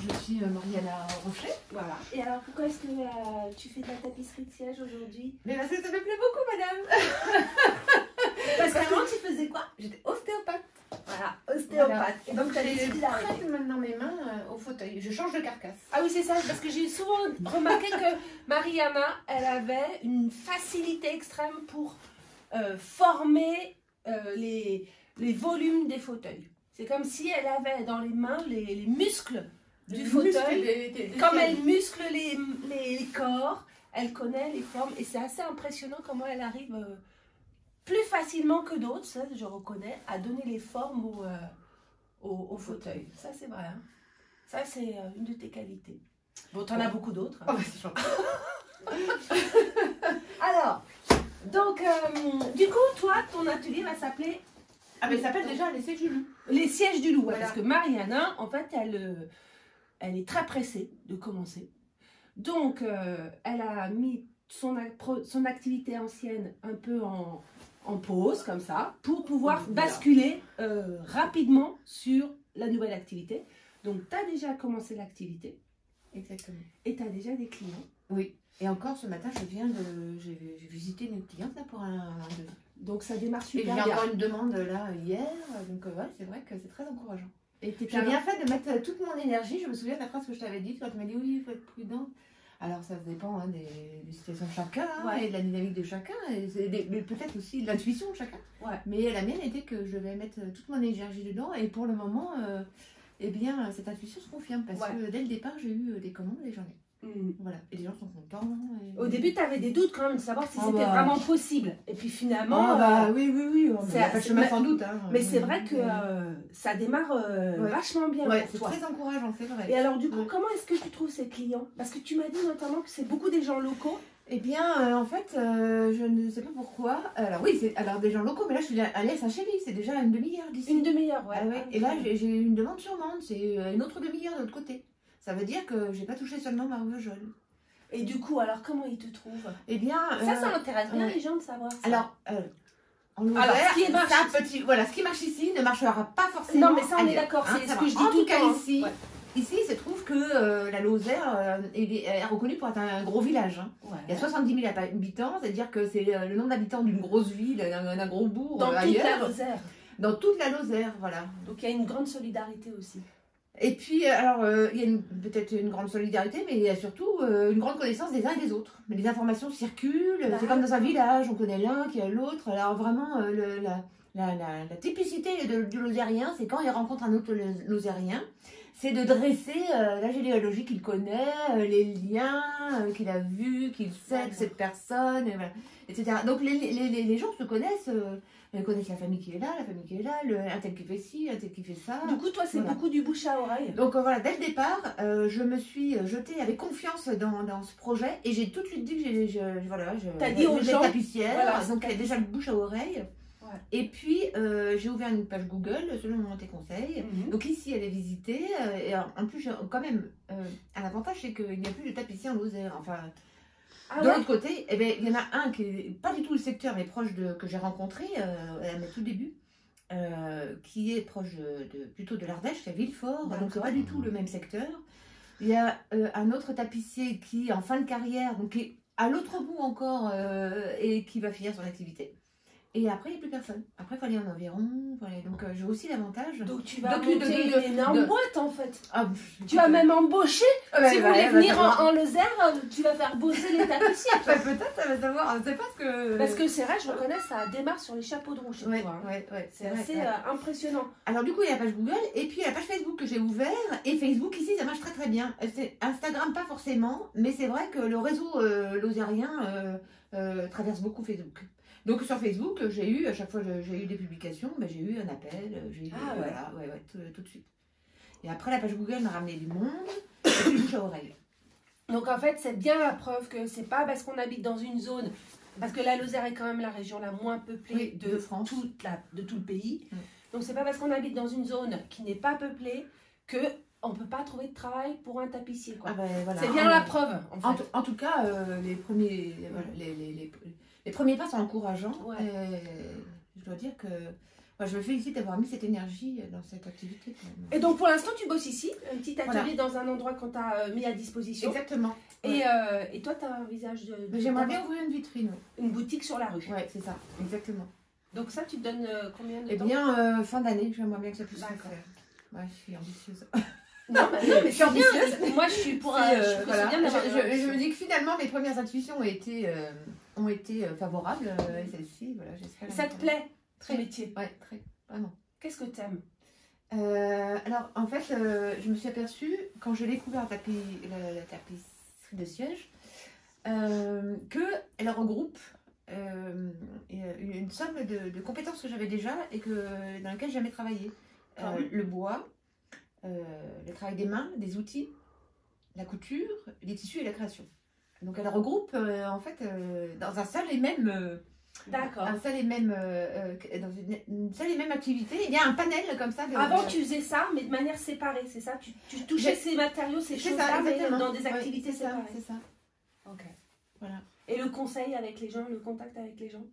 je suis Mariana Rocher. Voilà. Et alors, pourquoi est-ce que tu fais de la tapisserie de siège aujourd'hui? Mais parce que ça me plaît beaucoup, madame. Parce qu'avant, tu faisais quoi? J'étais ostéopathe. Voilà, ostéopathe. Voilà. Et donc, tu as décidé d'arrêter. Je prête maintenant mes mains au fauteuil. Je change de carcasse. Ah oui, c'est ça, parce que j'ai souvent remarqué que Mariana, elle avait une facilité extrême pour former les volumes des fauteuils. C'est comme si elle avait dans les mains les muscles du fauteuil. Comme elle muscle les corps, elle connaît les formes. Et c'est assez impressionnant comment elle arrive plus facilement que d'autres, ça je reconnais, à donner les formes au fauteuil. Ça c'est vrai. Hein. Ça c'est une de tes qualités. Bon, t'en as beaucoup d'autres. Hein. Oh, c'est gentil. Alors, donc, du coup, toi, ton atelier va s'appeler... Ah, mais ça s'appelle déjà les sièges du loup. Les sièges du loup, Voilà. Parce que Mariana, en fait, elle est très pressée de commencer. Donc, elle a mis son activité ancienne un peu en pause, comme ça, pour pouvoir basculer rapidement sur la nouvelle activité. Donc, tu as déjà commencé l'activité. Exactement. Et tu as déjà des clients. Oui. Et encore ce matin, j'ai visité une cliente là pour un devis. Donc, ça démarre Et super j'ai bien. encore une demande là hier. Donc, ouais, c'est vrai que c'est très encourageant. Et J'ai bien fait de mettre toute mon énergie. Je me souviens de la phrase que je t'avais dite quand tu m'as dit oui, il faut être prudent. Alors ça dépend hein, des situations de chacun hein, et de la dynamique de chacun, et peut-être aussi de l'intuition de chacun. Ouais. Mais la mienne était que je vais mettre toute mon énergie dedans et pour le moment, eh bien, cette intuition se confirme parce que dès le départ, j'ai eu des commandes et j'en ai. Voilà. Et les gens sont contents. Et... Au début, tu avais des doutes quand même de savoir si c'était vraiment possible. Et puis finalement... oui. C'est pas le chemin sans doute. Hein, mais c'est vrai que ça démarre vachement bien pour c'est toi. très encourageant, c'est vrai. Et alors du coup, comment est-ce que tu trouves ces clients? Parce que tu m'as dit notamment que c'est beaucoup des gens locaux. Eh bien, en fait, je ne sais pas pourquoi. Alors oui, c'est des gens locaux, mais là je suis allée à Saint-Chély, c'est déjà une demi-heure d'ici. Une demi-heure, ouais. Ah, ouais. Et là, j'ai eu une demande sur Mende, c'est une autre demi-heure de l'autre côté. Ça veut dire que j'ai pas touché seulement Marvejols. Et du coup, alors comment ils te trouvent? Eh bien, ça intéresse bien les gens de savoir ça. Alors, en Lozère, ce qui marche ici ne marchera pas forcément. Non, mais ça on est d'accord, c'est ce que je dis en tout tout cas le temps. ici. Ici, il se trouve que la Lozère est reconnue pour être un gros village. Hein. Ouais. Il y a 70 000 habitants, c'est-à-dire que c'est le nombre d'habitants d'une grosse ville, d'un gros bourg. Dans toute la Lozère. Dans toute la Lozère, voilà. Donc il y a une grande solidarité aussi. Et puis, alors, il y a peut-être une grande solidarité, mais il y a surtout une grande connaissance des uns et des autres. Mais les informations circulent, c'est comme dans un village, on connaît l'un qui a l'autre. Alors vraiment, la typicité du Lozérien, c'est quand il rencontre un autre Lozérien, c'est de dresser la généalogie qu'il connaît, les liens qu'il a vus, qu'il sait de cette personne, etc. Donc les gens se connaissent. Ils connaissent la famille qui est là, un tel qui fait ci, un tel qui fait ça. Du coup, toi, c'est beaucoup du bouche à oreille. Donc voilà, dès le départ, je me suis jetée avec confiance dans ce projet et j'ai tout de suite dit que t'as dit aux gens tapissière, donc déjà le bouche à oreille. Ouais. Et puis j'ai ouvert une page Google selon tes conseils. Donc ici, elle est visitée. Et en plus, quand même, un avantage, c'est qu'il n'y a plus de tapissier en Lozère. Enfin. De l'autre côté, eh bien, il y en a un qui n'est pas du tout le secteur, mais proche que j'ai rencontré à mes tout débuts, qui est proche plutôt de l'Ardèche, c'est Villefort, donc c'est pas du tout le même secteur. Il y a un autre tapissier qui est en fin de carrière, donc qui est à l'autre bout encore et qui va finir son activité. Et après, il n'y a plus personne. Après, il fallait en environ. Donc, j'ai aussi l'avantage. Donc, tu vas monter une énorme boîte, en fait. Tu vas peux... même embaucher. Si vous voulez venir en Lozère, tu vas faire bosser les tapissiers. Peut-être, ça va savoir. C'est pas ce que... Parce que c'est vrai, je reconnais, ça démarre sur les chapeaux de roue chez toi. C'est assez impressionnant. Alors, du coup, il y a la page Google et puis il y a la page Facebook que j'ai ouverte. Et Facebook, ici, ça marche très très bien. Instagram, pas forcément. Mais c'est vrai que le réseau lozérien traverse beaucoup Facebook. Donc sur Facebook, j'ai eu, à chaque fois j'ai eu des publications, j'ai eu un appel, tout de suite. Et après la page Google m'a ramené du monde, et puis bouche à oreille. Donc en fait, c'est bien la preuve que c'est pas parce qu'on habite dans une zone, parce que la Lozère est quand même la région la moins peuplée de France, de tout le pays. Donc c'est pas parce qu'on habite dans une zone qui n'est pas peuplée que on peut pas trouver de travail pour un tapissier. C'est bien la preuve. En tout cas, les premiers pas sont encourageants. Je dois dire que Enfin, je me félicite d'avoir mis cette énergie dans cette activité. Et donc pour l'instant, tu bosses ici, un petit atelier dans un endroit qu'on t'a mis à disposition. Exactement. Et toi, tu as un visage de... J'aimerais bien ouvrir une vitrine. Une boutique sur la rue. Ouais, c'est ça, exactement. Donc ça, tu te donnes combien de temps? Eh bien, fin d'année, j'aimerais bien que ça puisse se faire. Ouais, je suis ambitieuse. Non, mais je suis ambitieuse. Moi, je suis pour... Voilà. je me dis que finalement, mes premières intuitions ont été favorables. Et celle-ci, voilà, j'espère. Ça te plaît, ton métier? Ouais, très, vraiment. Qu'est-ce que tu aimes? Alors, en fait, je me suis aperçue, quand j'ai découvert la tapisserie de siège, qu'elle regroupe une somme de compétences que j'avais déjà et dans lesquelles j'ai jamais travaillé. Le bois, le travail des mains, des outils, la couture, les tissus et la création. Donc elle regroupe en fait dans un seul et même... D'accord. Un seul et même, dans une seule et même activité, il y a un panel comme ça. Avant, tu faisais ça, mais de manière séparée, c'est ça? Tu touchais ces matériaux, ces choses-là, mais dans des activités séparées. C'est ça. Ok. Voilà. Et le conseil avec les gens, le contact avec les gens?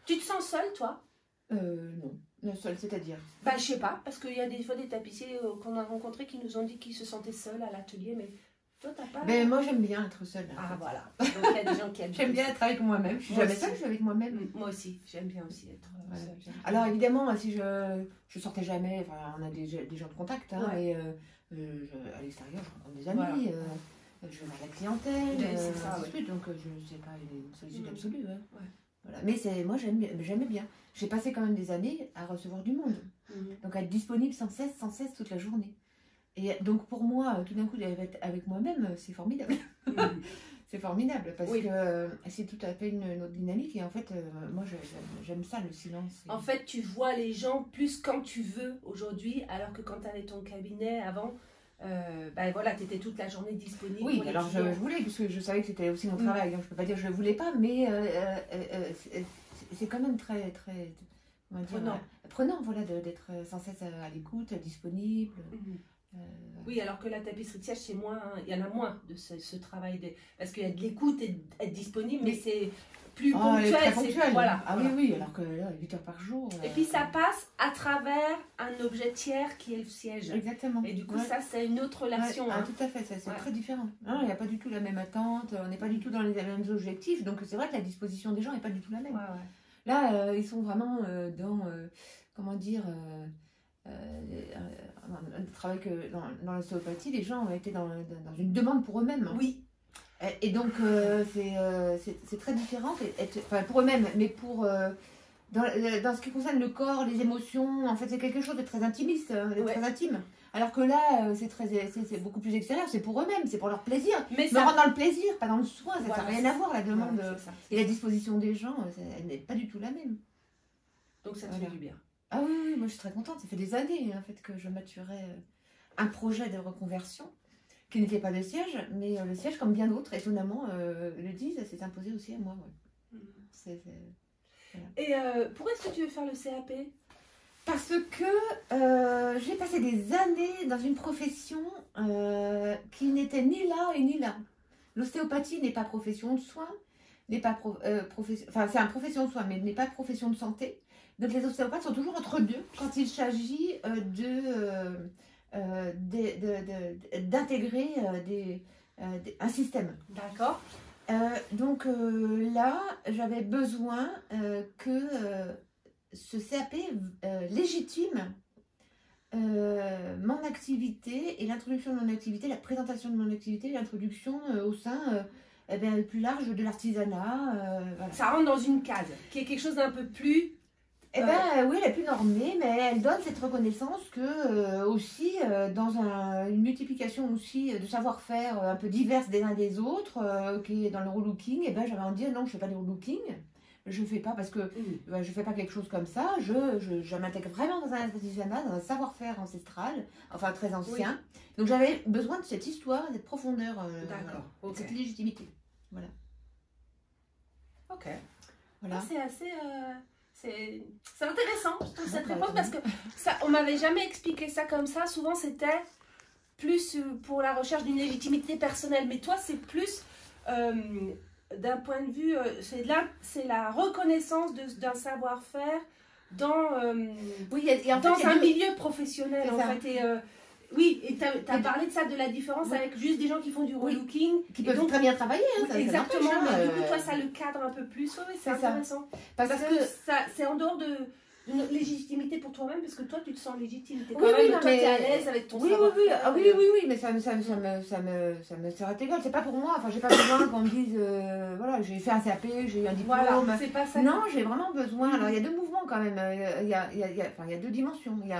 Tu te sens seule, toi? Non. Non, seule, c'est-à-dire? Bah, je sais pas, parce qu'il y a des fois des tapissiers qu'on a rencontrés qui nous ont dit qu'ils se sentaient seuls à l'atelier, mais toi, t'as pas... Ben, moi, j'aime bien être seule. Ah, voilà. Donc, il y a des gens qui aiment J'aime bien être avec moi-même. Je suis jamais seule, je suis avec moi-même. Moi aussi, j'aime bien aussi être seule. Alors, évidemment, si je sortais jamais, enfin, on a des gens de contact, hein, et à l'extérieur, je rencontre des amis, je vais voir la clientèle, c'est ça, donc je sais pas une solitude absolue. Hein. Ouais. Voilà. Mais moi, j'aimais bien. J'ai passé quand même des années à recevoir du monde, donc à être disponible sans cesse toute la journée. Et donc pour moi, tout d'un coup, d'être avec moi-même, c'est formidable. C'est formidable parce que c'est tout à fait une autre dynamique. Et en fait, moi, j'aime ça, le silence. En fait, tu vois les gens plus quand tu veux aujourd'hui, alors que quand tu avais ton cabinet avant, ben voilà, tu étais toute la journée disponible. Oui, alors je voulais, parce que je savais que c'était aussi mon travail. Donc je ne peux pas dire que je ne le voulais pas, mais c'est quand même très, très prenant voilà, d'être sans cesse à l'écoute, disponible. Oui, alors que la tapisserie de siège, c'est moins, il y en a moins de ce travail, parce qu'il y a de l'écoute et d'être disponible, mais c'est plus ponctuel. Très ponctuel. Voilà, oui, alors que là, 8 heures par jour. Et puis ça passe à travers un objet tiers qui est le siège. Exactement. Et du coup, ça, c'est une autre relation. Tout à fait, c'est très différent. Il n'y a pas du tout la même attente, on n'est pas du tout dans les mêmes objectifs, donc c'est vrai que la disposition des gens n'est pas du tout la même. Là, ils sont vraiment dans, comment dire... le travail que dans l'ostéopathie, les gens ont été dans une demande pour eux-mêmes. Oui. Et donc, c'est très différent, enfin, pour eux-mêmes, mais pour dans ce qui concerne le corps, les émotions, en fait, c'est quelque chose de très intimiste, de très intime. Alors que là, c'est beaucoup plus extérieur, c'est pour eux-mêmes, c'est pour leur plaisir. Mais ça rentre dans le plaisir, pas dans le soin, ça n'a rien à voir, la demande. Et la disposition des gens, elle n'est pas du tout la même. Donc ça te fait du bien. Ah oui, moi je suis très contente. Ça fait des années en fait, que je maturais un projet de reconversion qui n'était pas de siège, mais le siège, comme bien d'autres, étonnamment, le disent, s'est imposé aussi à moi. Ouais. Voilà. Et pourquoi est-ce que tu veux faire le CAP? Parce que j'ai passé des années dans une profession qui n'était ni là et ni là. L'ostéopathie n'est pas profession de soins, n'est pas enfin c'est une profession de soins, mais n'est pas profession de santé. Donc les ostéopathes sont toujours entre deux quand il s'agit d'intégrer un système. D'accord. Donc là, j'avais besoin que ce CAP légitime mon activité et l'introduction de mon activité, la présentation de mon activité, l'introduction au sein plus large de l'artisanat. Voilà. Ça rentre dans une case, qui est quelque chose d'un peu plus... oui, elle est plus normée, mais elle donne cette reconnaissance que aussi dans une multiplication aussi de savoir-faire un peu diverses des uns des autres, qui est dans le relooking, j'avais envie de dire non, je ne fais pas du relooking, je ne fais pas parce que je fais pas quelque chose comme ça, je m'intègre vraiment dans un artisanat, dans un savoir-faire ancestral, enfin très ancien. Oui. Donc j'avais besoin de cette histoire, cette profondeur, cette légitimité. Voilà. Ok. Voilà. Ah, c'est assez... C'est intéressant, je trouve, cette réponse, parce que ça, on m'avait jamais expliqué ça comme ça. Souvent, c'était plus pour la recherche d'une légitimité personnelle. Mais toi, c'est plus d'un point de vue... c'est la reconnaissance d'un savoir-faire dans, Oui, et en dans fait, un milieu professionnel, C'est en ça. fait. Et, oui, et tu as parlé de ça, de la différence avec juste des gens qui font du relooking. qui peuvent très bien travailler. Hein, Oui, ça exactement, n'empêche, mais du coup, toi, ça le cadre un peu plus. Oui, c'est C'est ça. intéressant. Parce que c'est en dehors de légitimité pour toi-même, parce que toi, tu te sens légitime. T'es quand Oui, même, oui, non, toi, mais- t'es à l'aise avec ton oui, savoir-faire. Ah, oui, mais ça me serait égal. C'est pas pour moi. Enfin, j'ai pas besoin qu'on me dise, voilà, j'ai fait un CAP, j'ai eu un diplôme. Voilà, c'est pas ça. Non, j'ai vraiment besoin. Alors, il y a deux mouvements quand même. Il y a deux dimensions. Il y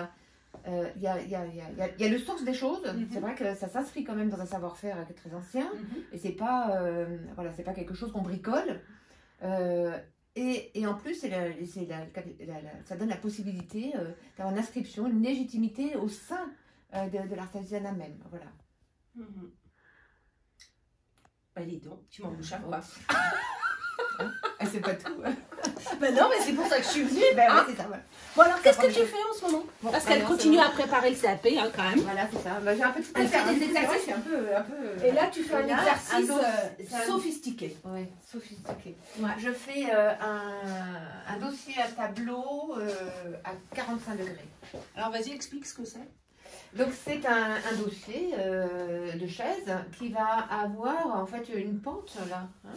a le sens des choses. C'est vrai que ça s'inscrit quand même dans un savoir-faire très ancien. Et c'est pas, voilà, c'est pas quelque chose qu'on bricole. Et en plus, ça donne la possibilité d'avoir une inscription, une légitimité au sein de l'artisanat même. Voilà. Bah, dis donc, tu m'en bouches à quoi? C'est pas tout. Ben non, mais c'est pour ça que je suis venue. Ben ouais, c'est ça, voilà. Bon, alors, qu'est-ce que tu fais en ce moment? Bon, Parce qu'elle continue à préparer le CAP, hein, quand même. Voilà, c'est ça. Ben, j'ai un peu tout à Elle faire. fait des exercices. C'est un peu... Et là, tu fais un là, exercice un sophistiqué. Oui, sophistiqué. Ouais. Je fais un dossier à tableau à 45 degrés. Alors, vas-y, explique ce que c'est. Donc c'est un dossier de chaise qui va avoir en fait une pente là. Hein,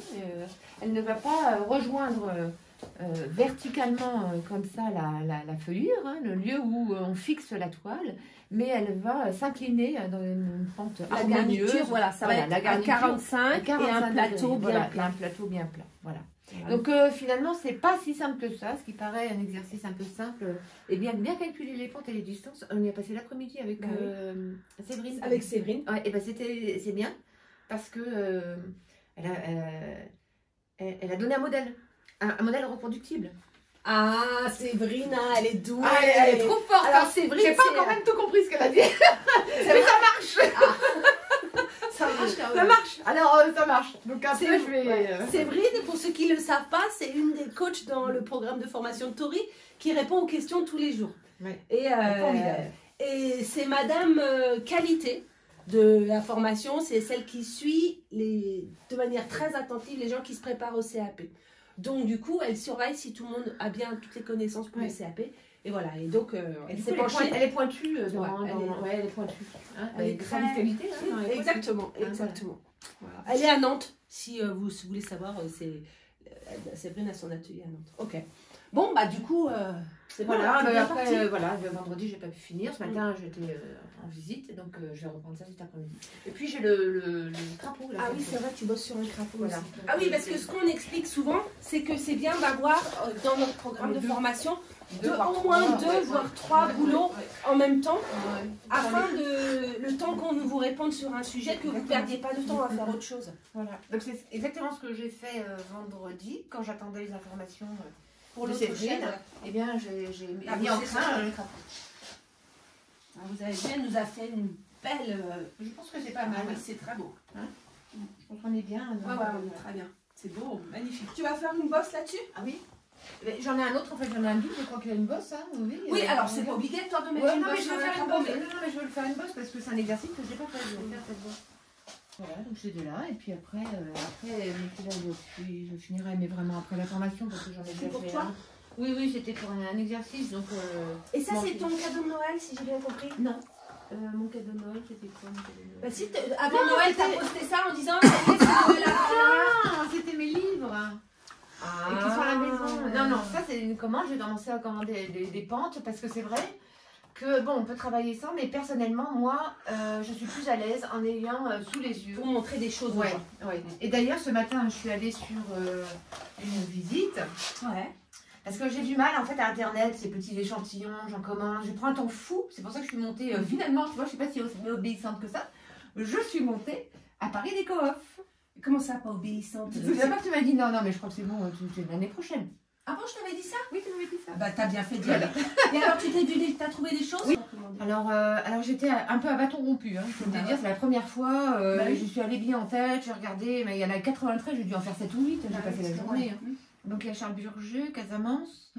elle ne va pas rejoindre verticalement comme ça la feuillure, hein, le lieu où on fixe la toile, mais elle va s'incliner dans une pente La harmonieuse. garniture, voilà, ça va être la à garniture, 45 et un plateau degrés, bien voilà, et plat. un plateau bien plat. Voilà. Voilà. Donc finalement, c'est pas si simple que ça, ce qui paraît un exercice un peu simple. Et bien calculer les pentes et les distances, on y a passé l'après-midi avec Séverine. Avec Séverine. Ouais, et ben c'est bien parce que elle a donné un modèle reproductible. Ah, Séverine, elle est douée. Ah, elle est trop forte. Alors, Séverine, j'ai pas encore même tout compris ce qu'elle a dit. Mais ça marche. Ça marche quand Ça même. marche. Alors ça marche. Donc après je vais. Séverine, pour ceux qui ne le savent pas, c'est une des coachs dans le programme de formation de Tori qui répond aux questions tous les jours. Ouais. Et c'est Madame Qualité de la formation, c'est celle qui suit de manière très attentive les gens qui se préparent au CAP. Donc du coup, elle surveille si tout le monde a bien toutes les connaissances pour le CAP. Et voilà, et donc elle s'est penchée. Elle est pointue. Elle est pointue. Hein, Elle est avec très... grande qualité. Hein, elle est Exactement, pointue. exactement. Voilà. Elle est à Nantes, si vous voulez savoir, Séverine a son atelier à Nantes. Ok. Bon, bah du coup, c'est Voilà, bon, bien après, parti. voilà, le vendredi, j'ai pas pu finir. Ce matin, j'étais en visite, donc je vais reprendre ça cet après-midi. Et puis, j'ai le crapaud. Là, Ah oui, c'est vrai, tu bosses sur un crapaud voilà. aussi. Ah oui, parce que ce qu'on explique souvent, c'est que c'est bien d'avoir dans notre programme de formation au moins deux, voire trois boulots en même temps, afin de, le temps qu'on vous réponde sur un sujet, que vous ne perdiez pas de temps à faire autre chose. Voilà. Donc, c'est exactement ce que j'ai fait vendredi, quand j'attendais les informations Pour de l'autre Séverine. chaîne. Eh bien, j'ai Ah, mis en c'est train ça. le crapaud. Vous avez vu, elle nous a fait une belle... Je pense que c'est pas mal. oui, c'est très beau. Je pense qu'on est bien. Très bien. C'est beau, magnifique. Tu vas faire une bosse là-dessus? Ah oui. J'en ai un autre, en fait, j'en ai un double, je crois qu'il y a une bosse, hein, Oui, alors c'est pas obligatoire de mettre Ouais, une non, mais bosse je sur veux le faire une crapaud, bosse. Non, mais je veux le faire une bosse parce que c'est un exercice que j'ai pas fait. Je vais faire cette bosse. Voilà, donc c'est de là. Et puis après, je finirai, mais vraiment après la formation parce que j'en ai déjà pour fait. toi Un. Oui, c'était pour un exercice. Donc, Et ça, bon, c'est ton cadeau de Noël, si j'ai bien compris? Non. Mon cadeau de Noël, c'était quoi mon cadeau de Noël? Bah si, avant Non, Noël, t'as c'était- posté ça en disant ça y est, c'est Noël à Ah, c'était mes livres. Et qui sont à la maison. Non, ça c'est une commande. J'ai commencé à commander des pentes parce que c'est vrai que bon, on peut travailler sans, mais personnellement, moi, je suis plus à l'aise en ayant sous les yeux. pour montrer des choses. Ouais. Et d'ailleurs, ce matin, je suis allée sur une visite Ouais. parce que j'ai du mal en fait à Internet, ces petits échantillons, j'en commande, je prends un temps fou. C'est pour ça que je suis montée finalement, tu vois, je sais pas si aussi obéissante que ça. Je suis montée à Paris des Coop. Comment ça, pas obéissante? Tu te souviens pas que tu m'as dit non, mais je crois que c'est bon, c'est l'année prochaine. Ah bon, je t'avais dit ça? Oui, tu m'avais dit ça. Bah t'as bien fait de dire. Et alors, t'as trouvé des choses? Oui. Alors j'étais un peu à bâton rompu, hein, je peux te dire, c'est la première fois, je suis allée bien en tête, j'ai regardé, mais il y en a 93, j'ai dû en faire 7 ou 8, j'ai passé la journée. Hein. Donc il y a Charles Burger, Casamance,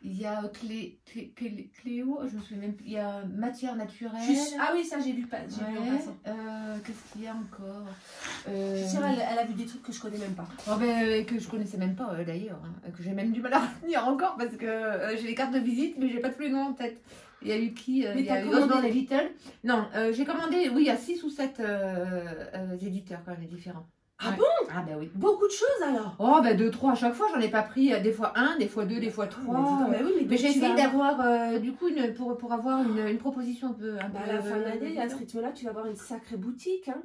Il y a Cléo, je me souviens même plus. Il y a Matière Naturelle. Ah oui, ça j'ai vu pas. Qu'est-ce qu'il y a encore Je suis sûre, elle a vu des trucs que je connais même pas. Oh ben, que je connaissais même pas d'ailleurs. Hein, que j'ai même du mal à retenir encore parce que j'ai les cartes de visite, mais j'ai pas tous les noms en tête. Il y a eu qui Il y a eu Osborne et Little. Non, j'ai commandé, oui, il y a 6 ou 7 éditeurs quand même différents. Ah bon? Ah ben oui. Beaucoup de choses alors. Oh ben 2, 3 à chaque fois, j'en ai pas pris des fois 1, des fois 2, des fois 3. Mais j'ai essayé d'avoir du coup pour avoir une proposition un peu à la fin de l'année, à ce rythme-là, tu vas avoir une sacrée boutique. Hein.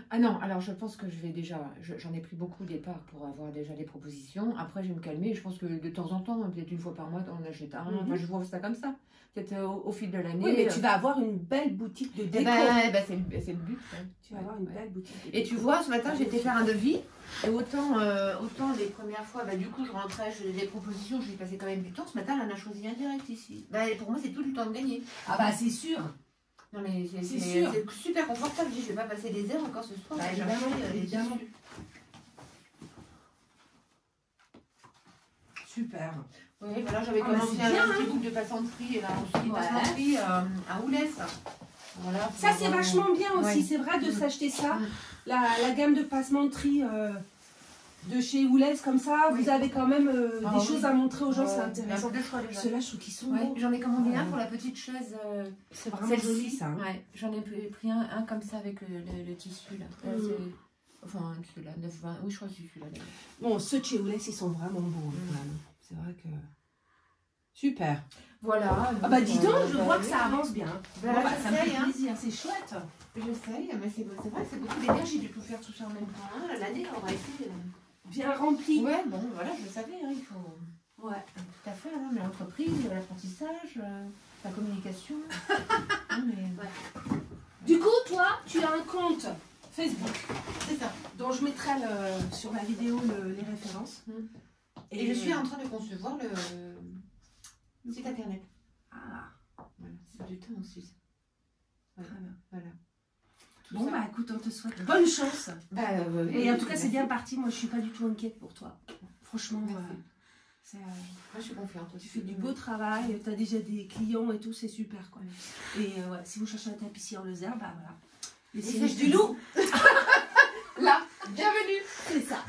Ah non, alors je pense que je vais déjà, j'en ai pris beaucoup au départ pour avoir déjà des propositions. Après je vais me calmer, je pense que de temps en temps, peut-être une fois par mois, on achète un. Enfin, je vois ça comme ça. Peut-être au fil de l'année. Oui, mais tu vas avoir une belle boutique de déco. C'est le but. Ouais. Tu vas avoir une belle boutique de déco. Et tu vois, ce matin, j'ai été faire un devis. Et autant les premières fois, du coup, je rentrais, je faisais des propositions, j'y passais quand même du temps. Ce matin, elle en a choisi un direct ici. Pour moi, c'est tout du temps de gagner. Ah bah, c'est sûr. Non, mais c'est super confortable. Je vais pas passer des heures encore ce soir. Évidemment. Super. Oui, voilà, j'avais commencé un petit bout de passanterie, là, passanterie à Oulès. Voilà, ça, c'est vachement bien aussi, ouais. C'est vrai de s'acheter ça. La gamme de passementerie de chez Oulès, comme ça, vous avez quand même des choses à montrer aux gens, c'est intéressant. Ceux-là, je trouve qu'ils sont beaux. J'en ai commandé un pour la petite chaise. C'est vraiment joli, ça. Ouais, j'en ai pris un comme ça avec le tissu, là. Enfin, celui-là, 9,20. Oui, je crois que c'est celui-là. Bon, ceux de chez Oulès, ils sont vraiment beaux. C'est vrai que... Super. Voilà. Ah bah dis donc, je vois que ça avance bien. Ça me fait plaisir, c'est chouette. J'essaye, mais c'est vrai que c'est beaucoup d'énergie de tout faire tout ça en même temps. L'année aura été bien remplie. Ouais, bon, voilà, je le savais, il faut... Ouais, tout à fait, mais l'entreprise, l'apprentissage, la communication. Du coup, toi, tu as un compte Facebook. C'est ça. Dont je mettrai sur la vidéo les références. Et je suis en train de concevoir le site internet. Ah. Voilà, c'est du temps aussi. Voilà. Voilà. Bon, bah écoute, on te souhaite bonne chance. Et en tout cas, c'est bien parti. Moi, je suis pas du tout inquiète pour toi. Franchement, moi, je suis confiante. Tu fais du beau travail, tu as déjà des clients et tout, c'est super, quoi. Et si vous cherchez un tapissier en Lozère, bah voilà. Les sièges du loup. Là, bienvenue. C'est ça.